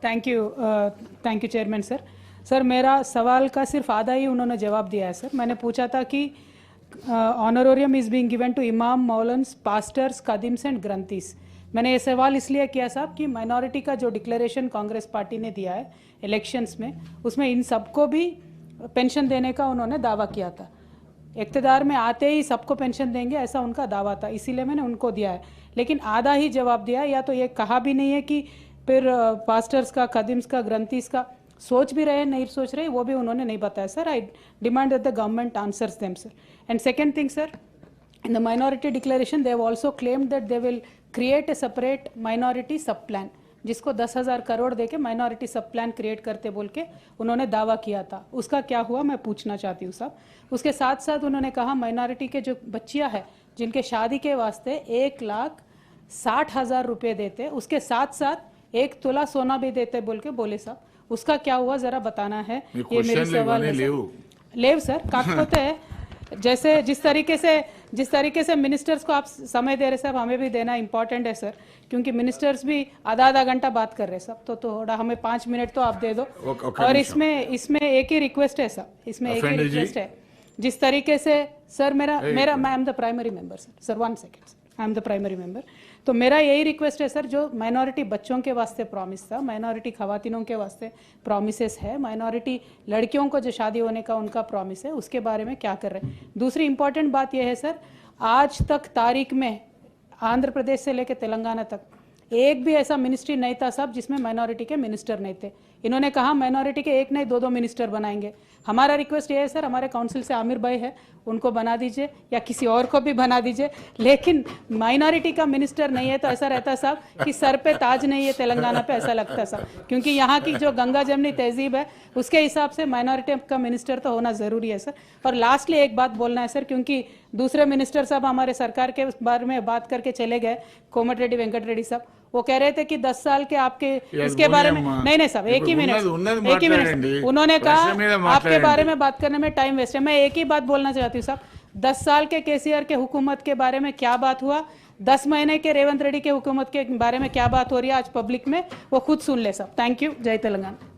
Thank you chairman sir. Sir मेरा सवाल का सिर्फ आधा ही उन्होंने जवाब दिया है सर। मैंने पूछा था कि ऑनरोरियम इज़ बीइंग गिवन टू इमाम, मौलन्स, पास्टर्स, कादिम्स एंड ग्रंथीस। मैंने ये सवाल इसलिए किया साहब कि माइनॉरिटी का जो डिक्लेरेशन कांग्रेस पार्टी ने दिया है इलेक्शंस में, उसमें इन सबको भी पेंशन देने का उन्होंने दावा किया था। इक़्तिदार में आते ही सबको पेंशन देंगे ऐसा उनका दावा था, इसीलिए मैंने उनको दिया है। लेकिन आधा ही जवाब दिया है, या तो ये कहा भी नहीं है कि फिर पास्टर्स का, खदिम्स का, ग्रंथीस का सोच भी रहे नहीं सोच रहे, वो भी उन्होंने नहीं बताया sir. I demand that the government answers them sir. And second thing sir, in the minority declaration they have also claimed that they will create a separate minority sub plan, जिसको 10,000 करोड़ देके माइनॉरिटी सब plan create करते बोल के उन्होंने दावा किया था। उसका क्या हुआ मैं पूछना चाहती हूँ साहब। उसके साथ साथ उन्होंने कहा माइनॉरिटी के जो बच्चियाँ हैं जिनके शादी के वास्ते 1,60,000 रुपये देते, उसके साथ साथ 1 तोला सोना भी देते बोल के बोले साहब। उसका क्या हुआ ज़रा बताना है, ये मेरी सवाल है। लेव सर काकपोते है, जैसे जिस तरीके से मिनिस्टर्स को आप समय दे रहे साहब, हमें भी देना इंपॉर्टेंट है सर, क्योंकि मिनिस्टर्स भी आधा घंटा बात कर रहे हैं साहब। तो थोड़ा हमें 5 मिनट तो आप दे दो। और इसमें एक ही रिक्वेस्ट है साहब, इसमें एक ही रिक्वेस्ट है। जिस तरीके से सर मेरा I am the primary member sir, 1 second, I am the primary member. तो मेरा यही रिक्वेस्ट है सर, जो माइनॉरिटी बच्चों के वास्ते प्रॉमिस था, माइनॉरिटी खवातीनों के वास्ते प्रॉमिसेस है, माइनॉरिटी लड़कियों को जो शादी होने का उनका प्रॉमिस है, उसके बारे में क्या कर रहे हैं। दूसरी इंपॉर्टेंट बात यह है सर, आज तक तारीख में आंध्र प्रदेश से लेकर तेलंगाना तक एक भी ऐसा मिनिस्ट्री नहीं था साहब जिसमें माइनॉरिटी के मिनिस्टर नहीं थे। इन्होंने कहा माइनॉरिटी के एक नहीं 2 मिनिस्टर बनाएंगे। हमारा रिक्वेस्ट ये है सर, हमारे काउंसिल से आमिर भाई है, उनको बना दीजिए या किसी और को भी बना दीजिए, लेकिन माइनॉरिटी का मिनिस्टर नहीं है तो ऐसा रहता साहब कि सर पे ताज नहीं है तेलंगाना पे, ऐसा लगता साहब। क्योंकि यहाँ की जो गंगा जमनी तहजीब है उसके हिसाब से माइनॉरिटी का मिनिस्टर तो होना ज़रूरी है सर। और लास्टली एक बात बोलना है सर, क्योंकि दूसरे मिनिस्टर साहब हमारे सरकार के बारे में बात करके चले गए, कोमट रेड्डी, वेंकट रेड्डी साहब, वो कह रहे थे कि 10 साल के आपके इसके बारे में नहीं साहब, एक ही मिनट उन्होंने कहा आपके बारे में बात करने में टाइम वेस्ट है। मैं एक ही बात बोलना चाहती हूँ साहब, 10 साल के केसीआर के हुकूमत के बारे में क्या बात हुआ, 10 महीने के रेवंत रेड्डी के हुकूमत के बारे में क्या बात हो रही है आज पब्लिक में, वो खुद सुन ले साहब। Thank you. जय तेलंगाना।